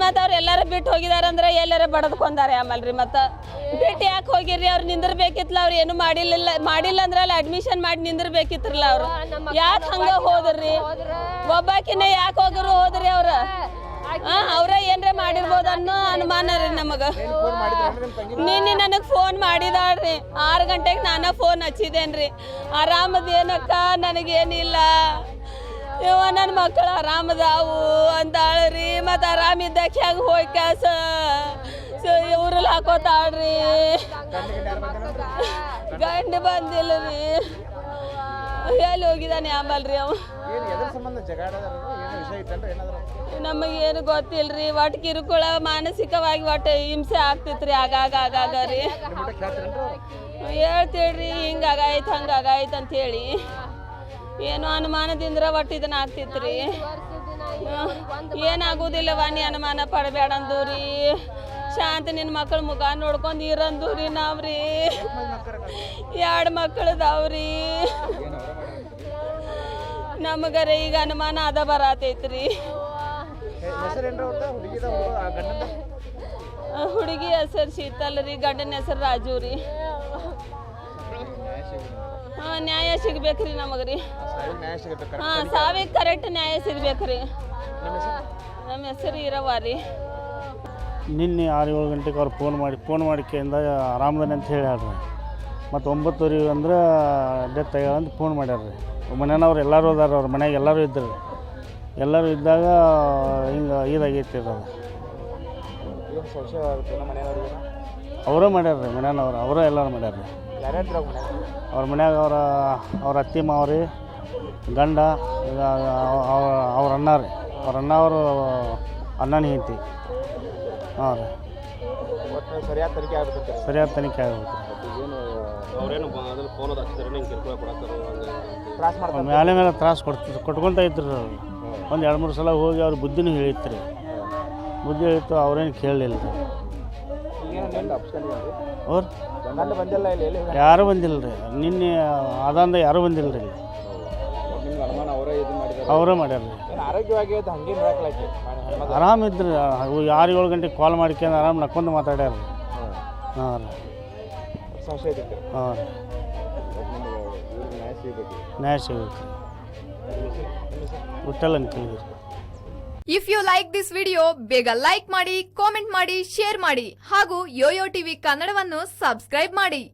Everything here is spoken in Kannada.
ಮತ್ತು ಅವ್ರು ಎಲ್ಲಾರು ಬಿಟ್ಟು ಹೋಗಿದಾರಂದ್ರೆ ಎಲ್ಲಾರ ಬಡದ್ಕೊಂಡಾರೆ ಆಮೇಲೆ ಮತ್ತು ಬಿಟ್ಟು ಯಾಕೆ ಹೋಗಿರ್ರಿ ಅವ್ರು ನಿಂದಿರ್ಬೇಕಿತ್ತಲ್ಲ ಅವ್ರು ಏನು ಮಾಡಿಲ್ಲ ಅಂದ್ರೆ ಅಲ್ಲಿ ಅಡ್ಮಿಷನ್ ಮಾಡಿ ನಿಂದಿರ್ಬೇಕಿತ್ರಲ್ಲ ಅವ್ರು ಯಾಕೆ ಹಂಗೆ ಹೋದ್ರಿ ಒಬ್ಬಾಕಿನ ಯಾಕೆ ಹೋದ್ರಿ ಅವ್ರು ಅವ್ರ ಏನ್ರ ಮಾಡಿರ್ಬೋದು ಅನ್ನೋ ಅನುಮಾನ ರೀ ನಮಗೆ ನಿನ್ನೆ ನನಗೆ ಫೋನ್ ಮಾಡಿದಾಳ್ರಿ 6 ಗಂಟೆಗೆ ನಾನು ಫೋನ್ ಹಚ್ಚಿದ್ದೇನ್ರಿ ಆರಾಮದೇನಕ್ಕ ನನಗೇನಿಲ್ಲ ಇವ ನನ್ನ ಮಕ್ಕಳು ಆರಾಮದಾವು ಅಂತಾಳ್ರಿ ಮತ್ತು ಆರಾಮಿದ್ದಕ್ಕೆ ಹೆಂಗೆ ಹೋಗಿ ಕ್ಯಾಸ ಊರಲ್ಲಿ ಹಾಕೋತಾಳ್ರಿ ಗಂಡ ಬಂದಿಲ್ಲ ರೀ ಎಲ್ಲಿ ಹೋಗಿದ್ದಾನೆ ಆಮೇಲೆ ಅವ ನಮಗೇನು ಗೊತ್ತಿಲ್ರಿ ಒಟ್ಟು ಕಿರುಕುಳ ಮಾನಸಿಕವಾಗಿ ಒಟ್ಟು ಹಿಂಸೆ ಆಗ್ತಿತ್ರಿ ಆಗಾಗ ರೀ ಹೇಳ್ತೀಳ್ರಿ ಹಿಂಗಾಗಾಯ್ತು ಹಂಗಾಗಾಯ್ತು ಅಂತ ಹೇಳಿ ಏನು ಅನುಮಾನದಿಂದ ಒಟ್ಟು ಇದನ್ನ ಆಗ್ತಿತ್ರಿ ಏನಾಗೋದಿಲ್ಲವ ನೀ ಅನುಮಾನ ಪಡಬೇಡ ಅಂದೂರಿ ಶಾಂತಿ ನಿನ್ನ ಮಕ್ಕಳ ಮುಖ ನೋಡ್ಕೊಂಡು ಇರಂದೂರಿ ನಾವ್ರಿ 2 ಮಕ್ಕಳದಾವ್ರಿ ನಮಗರ ಈಗ ಅನುಮಾನ ಅದ ಬರತೈತ್ರಿ ಹುಡುಗಿ ಹೆಸರು ಶೀತಲ್ ರೀ ಗಂಡನ ಹೆಸರು ರಾಜು ರೀ ನ್ಯಾಯ ಸಿಗ್ಬೇಕ್ರಿ ನಮಗ್ರಿ ಸಾವಿಗೆ ಕರೆಕ್ಟ್ ನ್ಯಾಯ ಸಿಗ್ಬೇಕ್ರಿ ನಮ್ಮ ಹೆಸರು ಇರವ ರೀ ನಿನ್ನೆ 6-7 ಗಂಟೆಗೆ ಅವ್ರು ಫೋನ್ ಮಾಡಿಕೆಯಿಂದ ಆರಾಮದಾನೆ ಅಂತ ಹೇಳ್ಯಾರ್ರಿ ಮತ್ತು 9:00 ಅಂದ್ರೆ ಡೆತ್ ಆಗ್ಯಾಳ ಅಂತ ಫೋನ್ ಮಾಡ್ಯಾರ್ರಿ ಮನೆಯವ್ರು ಎಲ್ಲರೂ ಅದಾರ ಅವ್ರ ಮನ್ಯಾಗ ಎಲ್ಲರೂ ಇದ್ದರು ಎಲ್ಲರೂ ಇದ್ದಾಗ ಹಿಂಗೆ ಇದಾಗೈತಿ ಅದು ಅವರೇ ಮಾಡ್ಯಾರ್ರಿ ಮನೆಯವ್ರು ಅವರೇ ಎಲ್ಲರೂ ಮಾಡ್ಯಾರ್ರಿ ಅವ್ರ ಮನ್ಯಾಗ ಅವ್ರ ಅತ್ತಿ ಮಾವ್ರಿ ಗಂಡ ಅವ್ರ ಅಣ್ಣ ರೀ ಅವ್ರ ಅಣ್ಣ ಅವರು ಅಣ್ಣನ ಹೆಂಡತಿ ಹಾಂ ರೀ ಸರಿಯಾದ ತನಿಖೆ ಆಗ್ಬೇಕು ಮೇಲೆ ತ್ರಾಸು ಕೊಟ್ಕೊತ ಇದ್ರು ಒಂದು 2-3 ಸಲ ಹೋಗಿ ಅವ್ರ ಬುದ್ಧಿನೂ ಹೇಳಿತ್ತು ರೀ ಬುದ್ಧಿ ಹೇಳಿತ್ತು ಅವ್ರೇನು ಕೇಳಲಿಲ್ಲ ರೀ ಅವ್ರು ಯಾರೂ ಬಂದಿಲ್ಲ ರೀ ನಿನ್ನೆ ಅದಂದ ಯಾರೂ ಬಂದಿಲ್ಲ ರೀ ಅವರೇ ಮಾಡ್ಯಾರ ರೀ ಆರಾಮಿದ್ರಿ 6-7 ಗಂಟೆಗೆ ಕಾಲ್ ಮಾಡ್ಕೊಂಡು ಆರಾಮ್ ನಕ್ಕೊಂಡು ಮಾತಾಡ್ಯಾರ ರೀ ಹಾಂ ರೀ ಹಾಂ ರೀ ನ್ಯಾಯ ಸಿಗಬೇಕು ವಿಠಲ್ ಅಂತ ಹೇಳಿದ್ರಿ. If you like this video ಬೇಗ ಲೈಕ್ ಮಾಡಿ, ಕಾಮೆಂಟ್ ಮಾಡಿ, ಶೇರ್ ಮಾಡಿ ಹಾಗೂ ಯೋಯೋ ಟಿವಿ ಕನ್ನಡವನ್ನು ಸಬ್ಸ್ಕ್ರೈಬ್ ಮಾಡಿ.